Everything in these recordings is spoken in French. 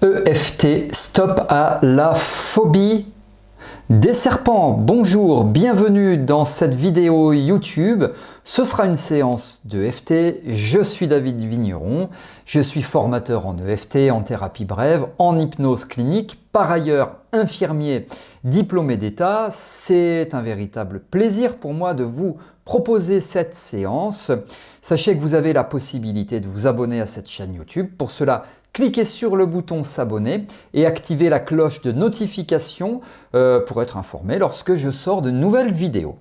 EFT, stop à la phobie des serpents. Bonjour, bienvenue dans cette vidéo YouTube. Ce sera une séance de EFT. Je suis David Vigneron. Je suis formateur en EFT, en thérapie brève, en hypnose clinique. Par ailleurs, infirmier diplômé d'État. C'est un véritable plaisir pour moi de vous proposer cette séance. Sachez que vous avez la possibilité de vous abonner à cette chaîne YouTube. Pour cela, cliquez sur le bouton s'abonner et activez la cloche de notification pour être informé lorsque je sors de nouvelles vidéos.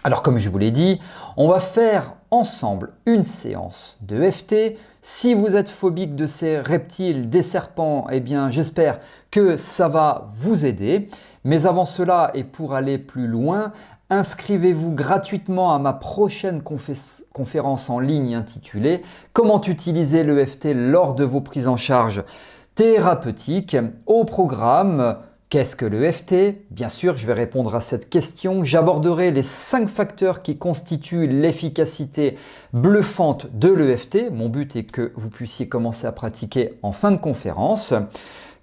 Alors comme je vous l'ai dit, on va faire ensemble une séance de EFT. Si vous êtes phobique de ces reptiles, des serpents, eh bien j'espère que ça va vous aider. Mais avant cela et pour aller plus loin, inscrivez-vous gratuitement à ma prochaine conférence en ligne intitulée « Comment utiliser l'EFT lors de vos prises en charge thérapeutiques » au programme. Qu'est-ce que l'EFT? Bien sûr, je vais répondre à cette question. J'aborderai les 5 facteurs qui constituent l'efficacité bluffante de l'EFT. Mon but est que vous puissiez commencer à pratiquer en fin de conférence.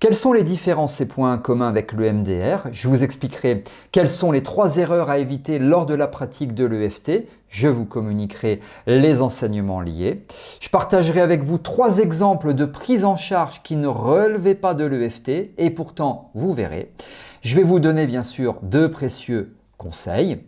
Quelles sont les différences et points communs avec le MDR? Je vous expliquerai quelles sont les 3 erreurs à éviter lors de la pratique de l'EFT. Je vous communiquerai les enseignements liés. Je partagerai avec vous 3 exemples de prise en charge qui ne relevaient pas de l'EFT et pourtant, vous verrez. Je vais vous donner bien sûr 2 précieux conseils.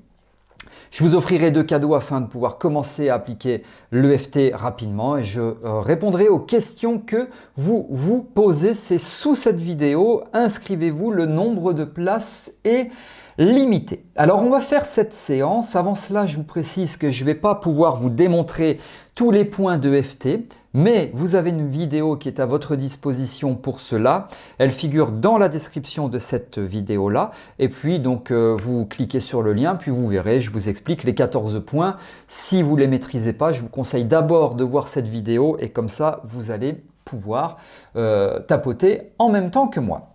Je vous offrirai 2 cadeaux afin de pouvoir commencer à appliquer l'EFT rapidement et je répondrai aux questions que vous vous posez. C'est sous cette vidéo. Inscrivez-vous, le nombre de places est limité. Alors on va faire cette séance. Avant cela, je vous précise que je ne vais pas pouvoir vous démontrer tous les points d'EFT. Mais vous avez une vidéo qui est à votre disposition pour cela. Elle figure dans la description de cette vidéo-là. Et puis donc vous cliquez sur le lien, puis vous verrez, je vous explique les 14 points. Si vous ne les maîtrisez pas, je vous conseille d'abord de voir cette vidéo et comme ça, vous allez pouvoir tapoter en même temps que moi.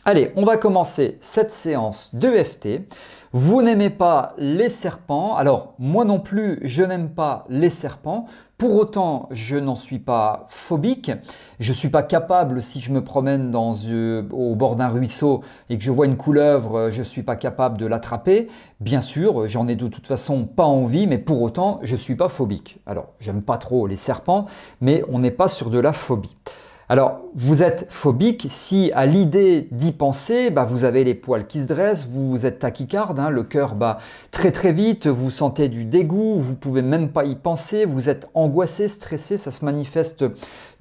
Allez, on va commencer cette séance d'EFT. Vous n'aimez pas les serpents. Alors, moi non plus, je n'aime pas les serpents. Pour autant, je n'en suis pas phobique. Je ne suis pas capable, si je me promène au bord d'un ruisseau et que je vois une couleuvre, je ne suis pas capable de l'attraper. Bien sûr, j'en ai de toute façon pas envie, mais pour autant, je ne suis pas phobique. Alors, j'aime pas trop les serpents, mais on n'est pas sur de la phobie. Alors, vous êtes phobique si à l'idée d'y penser, vous avez les poils qui se dressent, vous êtes tachycarde, le cœur bat très très vite, vous sentez du dégoût, vous pouvez même pas y penser, vous êtes angoissé, stressé, ça se manifeste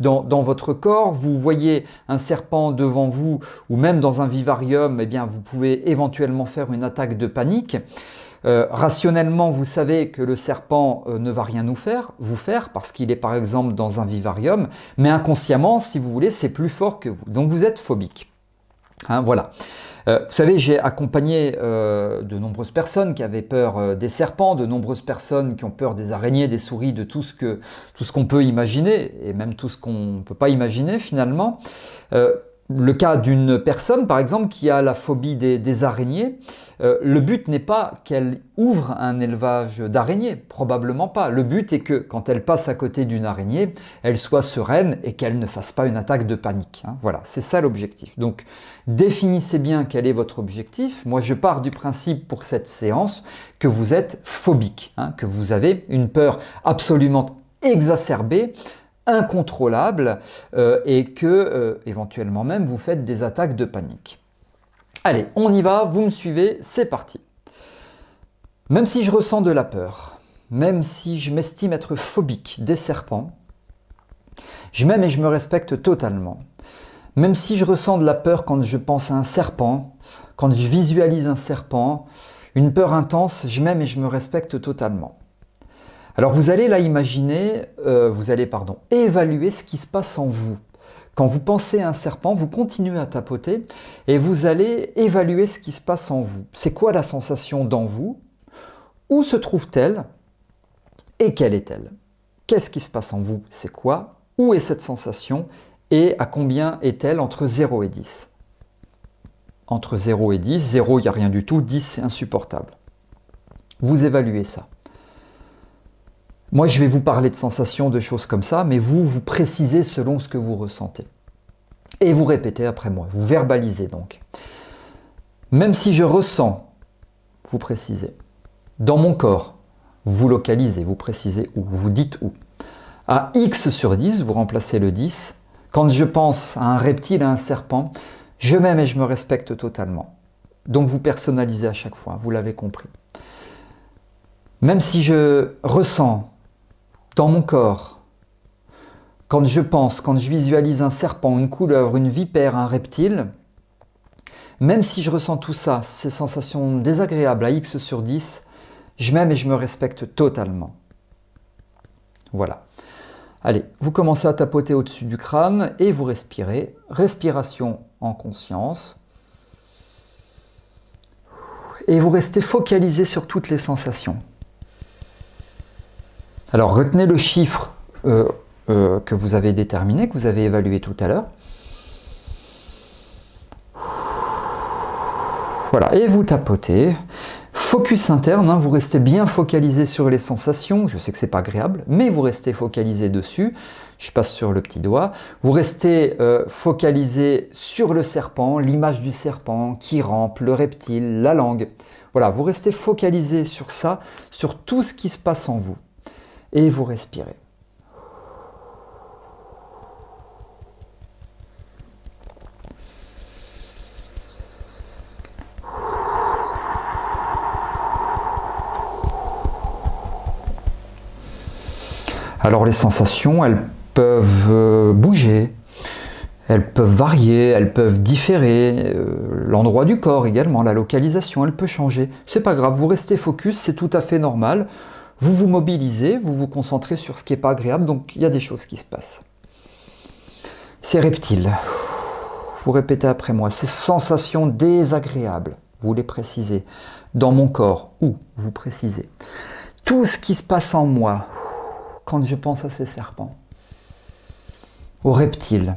dans votre corps. Vous voyez un serpent devant vous ou même dans un vivarium, eh bien vous pouvez éventuellement faire une attaque de panique. Rationnellement, vous savez que le serpent ne va rien vous faire parce qu'il est par exemple dans un vivarium, mais inconsciemment, si vous voulez, c'est plus fort que vous. Donc vous êtes phobique. Voilà. Vous savez, j'ai accompagné de nombreuses personnes qui avaient peur des serpents, de nombreuses personnes qui ont peur des araignées, des souris, de tout ce qu'on peut imaginer et même tout ce qu'on ne peut pas imaginer finalement. Le cas d'une personne, par exemple, qui a la phobie des araignées, le but n'est pas qu'elle ouvre un élevage d'araignées, probablement pas. Le but est que quand elle passe à côté d'une araignée, elle soit sereine et qu'elle ne fasse pas une attaque de panique. Voilà, c'est ça l'objectif. Donc, définissez bien quel est votre objectif. Moi, je pars du principe pour cette séance que vous êtes phobique, que vous avez une peur absolument exacerbée, incontrôlable et que éventuellement même vous faites des attaques de panique. Allez, on y va, vous me suivez, c'est parti. Même si je ressens de la peur, même si je m'estime être phobique des serpents, je m'aime et je me respecte totalement. Même si je ressens de la peur quand je pense à un serpent, quand je visualise un serpent, une peur intense, je m'aime et je me respecte totalement. Alors vous allez là imaginer, évaluer ce qui se passe en vous. Quand vous pensez à un serpent, vous continuez à tapoter et vous allez évaluer ce qui se passe en vous. C'est quoi la sensation dans vous? Où se trouve-t-elle? Et quelle est-elle? Qu'est-ce qui se passe en vous? C'est quoi? Où est cette sensation? Et à combien est-elle entre 0 et 10? Entre 0 et 10, 0 il n'y a rien du tout, 10 c'est insupportable. Vous évaluez ça. Moi, je vais vous parler de sensations, de choses comme ça, mais vous précisez selon ce que vous ressentez. Et vous répétez après moi, vous verbalisez donc. Même si je ressens, vous précisez. Dans mon corps, vous localisez, vous précisez où, vous dites où. À X sur 10, vous remplacez le 10. Quand je pense à un reptile, à un serpent, je m'aime et je me respecte totalement. Donc vous personnalisez à chaque fois, vous l'avez compris. Même si je ressens dans mon corps, quand je pense, quand je visualise un serpent, une couleuvre, une vipère, un reptile, même si je ressens tout ça, ces sensations désagréables à X sur 10, je m'aime et je me respecte totalement. Voilà. Allez, vous commencez à tapoter au-dessus du crâne et vous respirez. Respiration en conscience. Et vous restez focalisé sur toutes les sensations. Alors retenez le chiffre que vous avez déterminé, que vous avez évalué tout à l'heure. Voilà, et vous tapotez. Focus interne, vous restez bien focalisé sur les sensations. Je sais que c'est pas agréable, mais vous restez focalisé dessus. Je passe sur le petit doigt. Vous restez focalisé sur le serpent, l'image du serpent qui rampe, le reptile, la langue. Voilà, vous restez focalisé sur ça, sur tout ce qui se passe en vous. Et vous respirez. Alors les sensations, elles peuvent bouger, elles peuvent varier, elles peuvent différer. L'endroit du corps également, la localisation, elle peut changer. C'est pas grave, vous restez focus, c'est tout à fait normal. Vous vous mobilisez, vous vous concentrez sur ce qui n'est pas agréable, donc il y a des choses qui se passent. Ces reptiles, vous répétez après moi, ces sensations désagréables, vous les précisez. Dans mon corps, où vous précisez. Tout ce qui se passe en moi, quand je pense à ces serpents, aux reptiles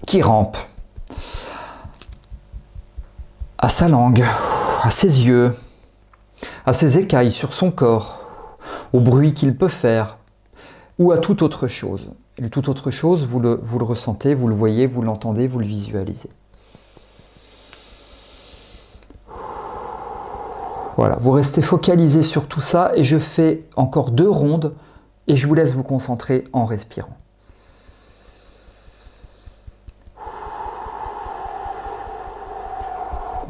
qui rampent, à sa langue, à ses yeux, à ses écailles sur son corps, au bruit qu'il peut faire, ou à toute autre chose. Et toute autre chose, vous le ressentez, vous le voyez, vous l'entendez, vous le visualisez. Voilà, vous restez focalisé sur tout ça et je fais encore 2 rondes et je vous laisse vous concentrer en respirant.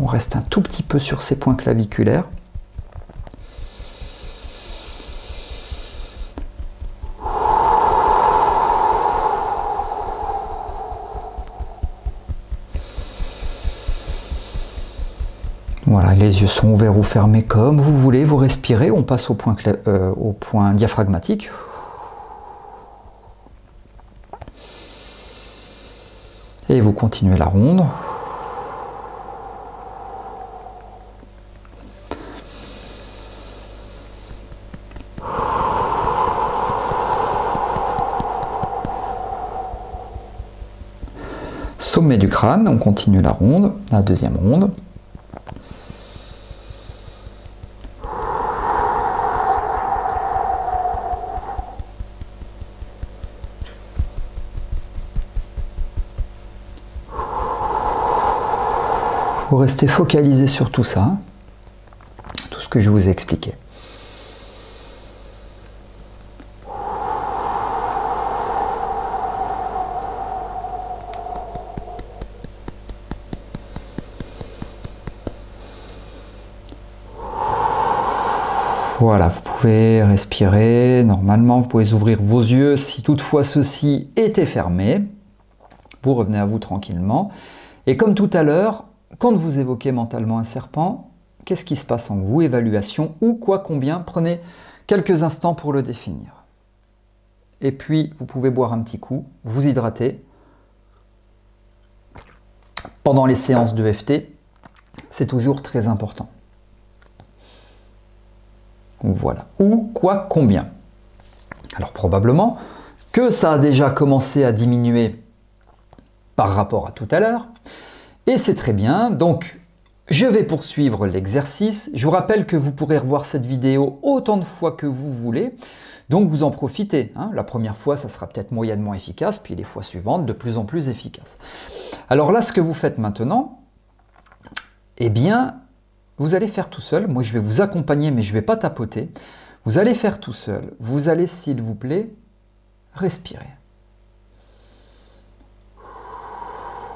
On reste un tout petit peu sur ces points claviculaires. Voilà, les yeux sont ouverts ou fermés comme vous voulez, vous respirez, on passe au point diaphragmatique. Et vous continuez la ronde. Sommet du crâne, on continue la ronde, la deuxième ronde. Vous restez focalisé sur tout ça, tout ce que je vous ai expliqué. Voilà, vous pouvez respirer normalement, vous pouvez ouvrir vos yeux si toutefois ceux-ci étaient fermés. Vous revenez à vous tranquillement. Et comme tout à l'heure, quand vous évoquez mentalement un serpent, qu'est-ce qui se passe en vous? Évaluation, où, quoi, combien? Prenez quelques instants pour le définir. Et puis, vous pouvez boire un petit coup, vous hydrater. Pendant les séances de FT, c'est toujours très important. Voilà. Où, quoi, combien? Alors probablement que ça a déjà commencé à diminuer par rapport à tout à l'heure. Et c'est très bien, donc je vais poursuivre l'exercice. Je vous rappelle que vous pourrez revoir cette vidéo autant de fois que vous voulez. Donc vous en profitez. Hein. La première fois, ça sera peut-être moyennement efficace, puis les fois suivantes, de plus en plus efficace. Alors là, ce que vous faites maintenant, eh bien, vous allez faire tout seul. Moi, je vais vous accompagner, mais je ne vais pas tapoter. Vous allez faire tout seul. Vous allez, s'il vous plaît, respirer.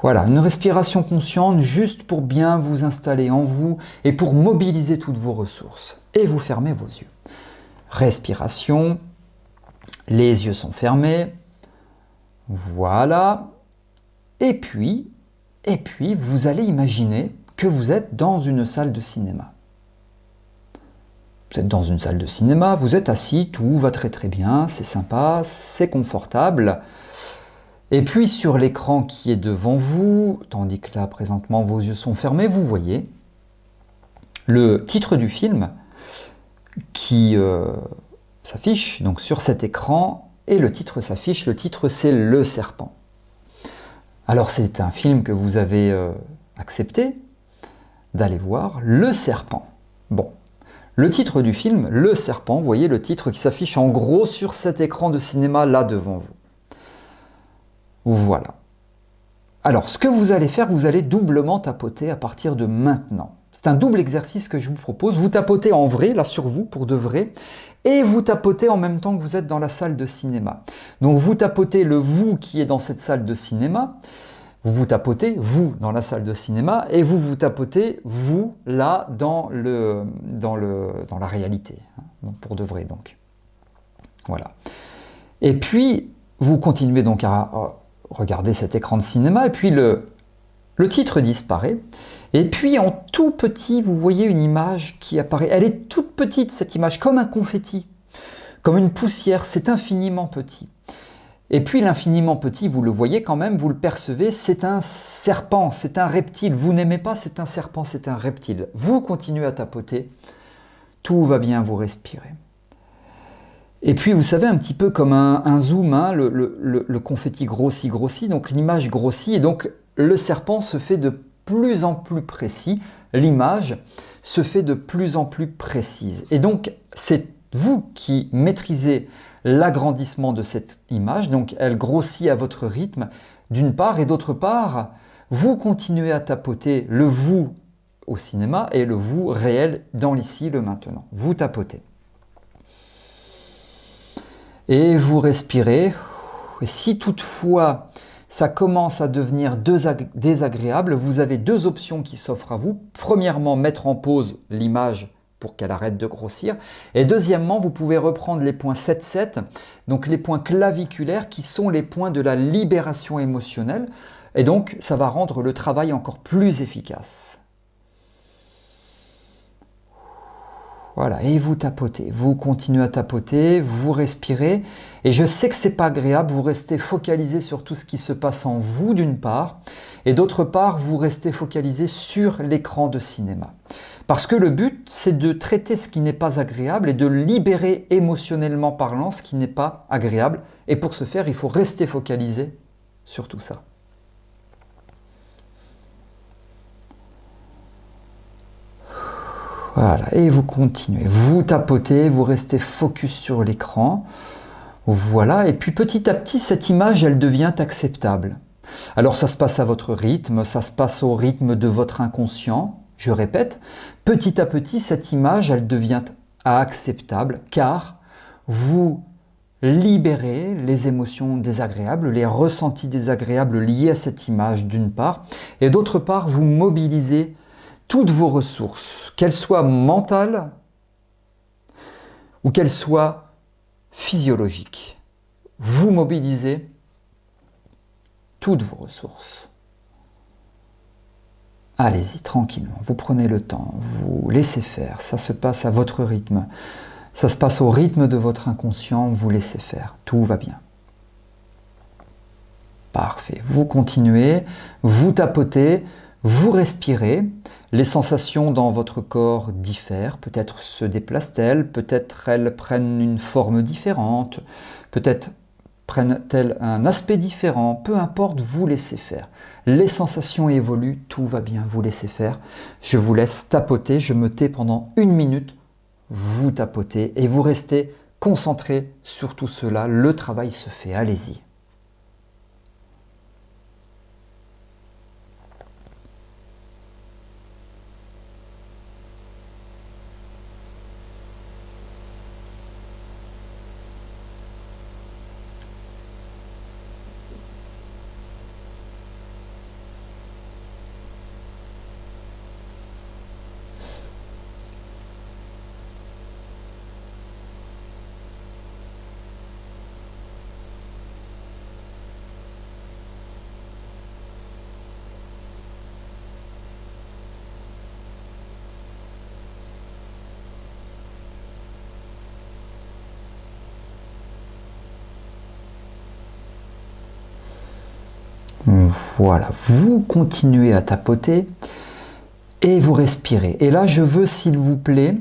Voilà, une respiration consciente juste pour bien vous installer en vous et pour mobiliser toutes vos ressources. Et vous fermez vos yeux. Respiration, les yeux sont fermés. Voilà. Et puis, vous allez imaginer que vous êtes dans une salle de cinéma. Vous êtes dans une salle de cinéma, vous êtes assis, tout va très très bien, c'est sympa, c'est confortable. Et puis sur l'écran qui est devant vous, tandis que là présentement vos yeux sont fermés, vous voyez le titre du film qui s'affiche donc sur cet écran, et le titre s'affiche, le titre c'est Le Serpent. Alors c'est un film que vous avez accepté d'aller voir, Le Serpent. Bon, le titre du film, Le Serpent, vous voyez le titre qui s'affiche en gros sur cet écran de cinéma là devant vous. Voilà. Alors, ce que vous allez faire, vous allez doublement tapoter à partir de maintenant. C'est un double exercice que je vous propose. Vous tapotez en vrai, là sur vous, pour de vrai, et vous tapotez en même temps que vous êtes dans la salle de cinéma. Donc, vous tapotez le vous qui est dans cette salle de cinéma, vous tapotez vous dans la salle de cinéma, et vous tapotez vous là dans la réalité, hein, donc pour de vrai donc. Voilà. Et puis, vous continuez donc à regarder cet écran de cinéma, et puis le titre disparaît, et puis en tout petit, vous voyez une image qui apparaît. Elle est toute petite, cette image, comme un confetti, comme une poussière, c'est infiniment petit. Et puis l'infiniment petit, vous le voyez quand même, vous le percevez, c'est un serpent, c'est un reptile. Vous n'aimez pas, c'est un serpent, c'est un reptile. Vous continuez à tapoter, tout va bien, vous respirez. Et puis, vous savez, un petit peu comme un zoom, hein, le confetti grossit, donc l'image grossit, et donc le serpent se fait de plus en plus précis, l'image se fait de plus en plus précise. Et donc, c'est vous qui maîtrisez l'agrandissement de cette image, donc elle grossit à votre rythme, d'une part, et d'autre part, vous continuez à tapoter le vous au cinéma et le vous réel dans l'ici, le maintenant. Vous tapotez. Et vous respirez. Et si toutefois ça commence à devenir désagréable, vous avez deux options qui s'offrent à vous. Premièrement, mettre en pause l'image pour qu'elle arrête de grossir. Et deuxièmement, vous pouvez reprendre les points 7-7, donc les points claviculaires qui sont les points de la libération émotionnelle. Et donc, ça va rendre le travail encore plus efficace. Voilà, et vous tapotez, vous continuez à tapoter, vous respirez, et je sais que c'est pas agréable, vous restez focalisé sur tout ce qui se passe en vous d'une part, et d'autre part, vous restez focalisé sur l'écran de cinéma. Parce que le but, c'est de traiter ce qui n'est pas agréable et de libérer émotionnellement parlant ce qui n'est pas agréable, et pour ce faire, il faut rester focalisé sur tout ça. Voilà, et vous continuez, vous tapotez, vous restez focus sur l'écran. Voilà, et puis petit à petit, cette image, elle devient acceptable. Alors ça se passe à votre rythme, ça se passe au rythme de votre inconscient. Je répète, petit à petit, cette image, elle devient acceptable, car vous libérez les émotions désagréables, les ressentis désagréables liés à cette image d'une part, et d'autre part, vous mobilisez toutes vos ressources, qu'elles soient mentales ou qu'elles soient physiologiques. Vous mobilisez toutes vos ressources. Allez-y, tranquillement, vous prenez le temps, vous laissez faire, ça se passe à votre rythme, ça se passe au rythme de votre inconscient, vous laissez faire, tout va bien. Parfait, vous continuez, vous tapotez, vous respirez, les sensations dans votre corps diffèrent, peut-être se déplacent-elles, peut-être elles prennent une forme différente, peut-être prennent-elles un aspect différent, peu importe, vous laissez faire. Les sensations évoluent, tout va bien, vous laissez faire. Je vous laisse tapoter, je me tais pendant 1 minute, vous tapotez et vous restez concentré sur tout cela, le travail se fait, allez-y. Voilà, vous continuez à tapoter et vous respirez. Et là, je veux, s'il vous plaît,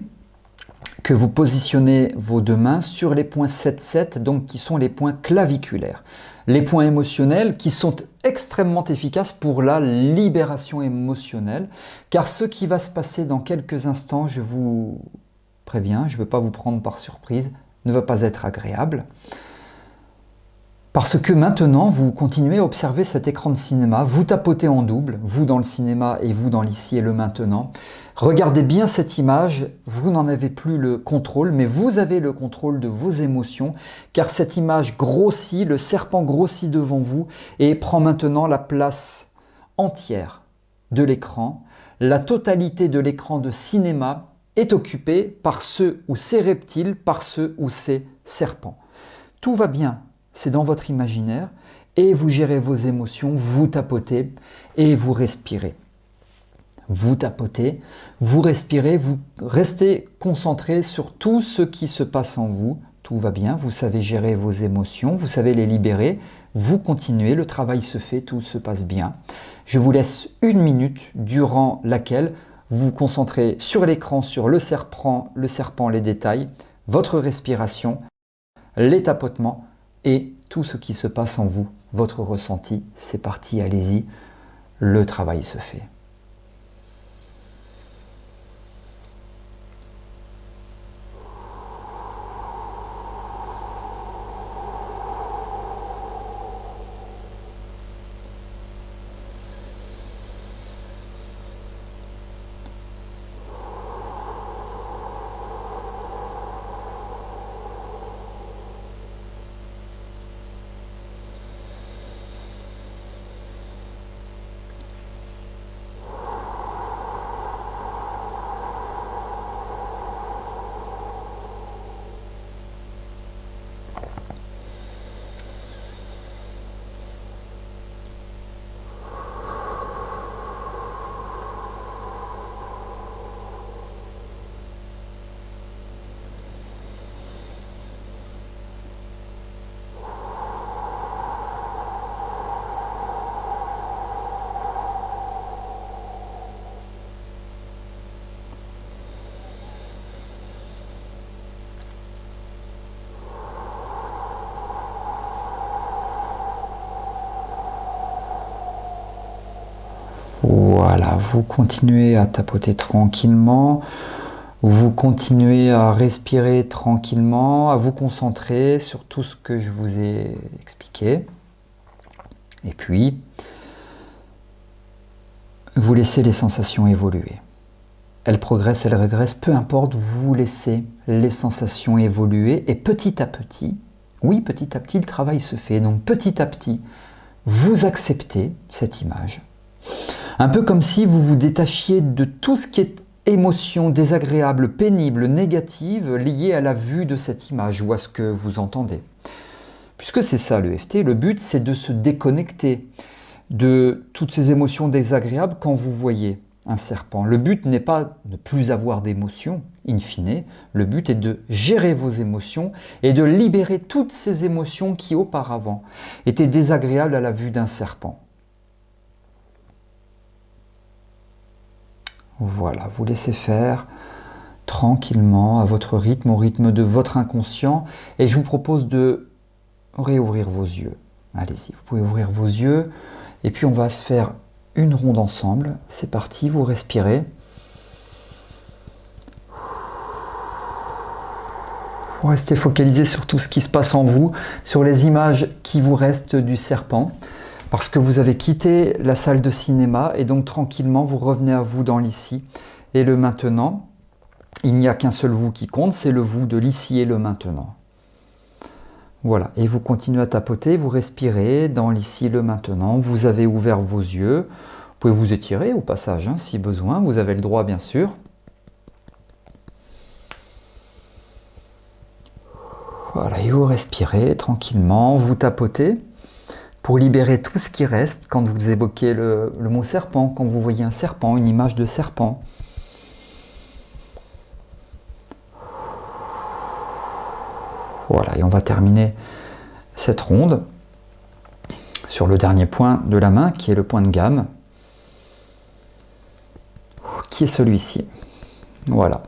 que vous positionnez vos deux mains sur les points 7-7, donc qui sont les points claviculaires. Les points émotionnels qui sont extrêmement efficaces pour la libération émotionnelle, car ce qui va se passer dans quelques instants, je vous préviens, je ne veux pas vous prendre par surprise, ne va pas être agréable. Parce que maintenant, vous continuez à observer cet écran de cinéma, vous tapotez en double, vous dans le cinéma et vous dans l'ici et le maintenant. Regardez bien cette image, vous n'en avez plus le contrôle, mais vous avez le contrôle de vos émotions, car cette image grossit, le serpent grossit devant vous et prend maintenant la place entière de l'écran. La totalité de l'écran de cinéma est occupée par ce ou ces reptiles, par ce ou ces serpents. Tout va bien. C'est dans votre imaginaire et vous gérez vos émotions, vous tapotez et vous respirez. Vous tapotez, vous respirez, vous restez concentré sur tout ce qui se passe en vous. Tout va bien, vous savez gérer vos émotions, vous savez les libérer, vous continuez, le travail se fait, tout se passe bien. Je vous laisse 1 minute durant laquelle vous vous concentrez sur l'écran, sur le serpent, les détails, votre respiration, les tapotements, et tout ce qui se passe en vous, votre ressenti. C'est parti, allez-y, le travail se fait. Voilà, vous continuez à tapoter tranquillement, vous continuez à respirer tranquillement, à vous concentrer sur tout ce que je vous ai expliqué. Et puis, vous laissez les sensations évoluer. Elles progressent, elles régressent, peu importe, vous laissez les sensations évoluer et petit à petit, oui, petit à petit, le travail se fait. Donc petit à petit, vous acceptez cette image. Un peu comme si vous vous détachiez de tout ce qui est émotion désagréable, pénible, négative liée à la vue de cette image ou à ce que vous entendez. Puisque c'est ça l'EFT, le but c'est de se déconnecter de toutes ces émotions désagréables quand vous voyez un serpent. Le but n'est pas de ne plus avoir d'émotions, in fine, le but est de gérer vos émotions et de libérer toutes ces émotions qui auparavant étaient désagréables à la vue d'un serpent. Voilà, vous laissez faire tranquillement, à votre rythme, au rythme de votre inconscient. Et je vous propose de réouvrir vos yeux. Allez-y, vous pouvez ouvrir vos yeux. Et puis on va se faire une ronde ensemble. C'est parti, vous respirez. Vous restez focalisé sur tout ce qui se passe en vous, sur les images qui vous restent du serpent, parce que vous avez quitté la salle de cinéma et donc tranquillement vous revenez à vous dans l'ici et le maintenant. Il n'y a qu'un seul vous qui compte, c'est le vous de l'ici et le maintenant. Voilà, et vous continuez à tapoter, vous respirez dans l'ici, le maintenant, vous avez ouvert vos yeux, vous pouvez vous étirer au passage hein, si besoin, vous avez le droit bien sûr. Voilà, et vous respirez tranquillement, vous tapotez pour libérer tout ce qui reste quand vous évoquez le mot serpent, quand vous voyez un serpent, une image de serpent. Voilà, et on va terminer cette ronde sur le dernier point de la main, qui est le point de gamme, qui est celui-ci. Voilà.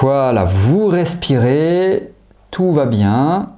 Voilà, vous respirez, tout va bien.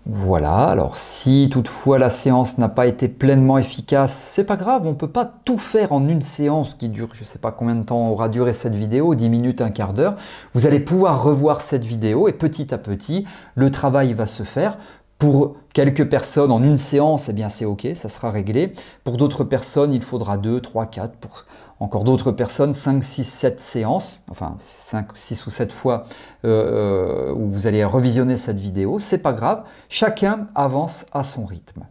Voilà, alors si toutefois la séance n'a pas été pleinement efficace, c'est pas grave, on ne peut pas tout faire en une séance qui dure, je ne sais pas combien de temps aura duré cette vidéo, 10 minutes, un quart d'heure. Vous allez pouvoir revoir cette vidéo et petit à petit, le travail va se faire. Pour quelques personnes, en une séance, eh bien c'est ok, ça sera réglé. Pour d'autres personnes, il faudra 2, 3, 4, pour encore d'autres personnes, 5, 6, 7 séances, enfin 5, 6 ou 7 fois où vous allez revisionner cette vidéo, c'est pas grave, chacun avance à son rythme.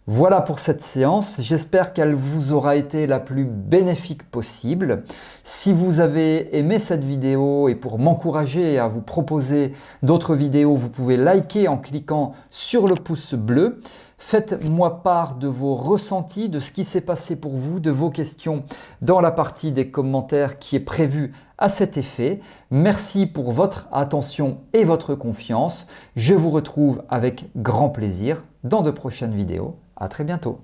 Voilà pour cette séance, j'espère qu'elle vous aura été la plus bénéfique possible. Si vous avez aimé cette vidéo et pour m'encourager à vous proposer d'autres vidéos, vous pouvez liker en cliquant sur le pouce bleu. Faites-moi part de vos ressentis, de ce qui s'est passé pour vous, de vos questions dans la partie des commentaires qui est prévue à cet effet. Merci pour votre attention et votre confiance. Je vous retrouve avec grand plaisir dans de prochaines vidéos. À très bientôt.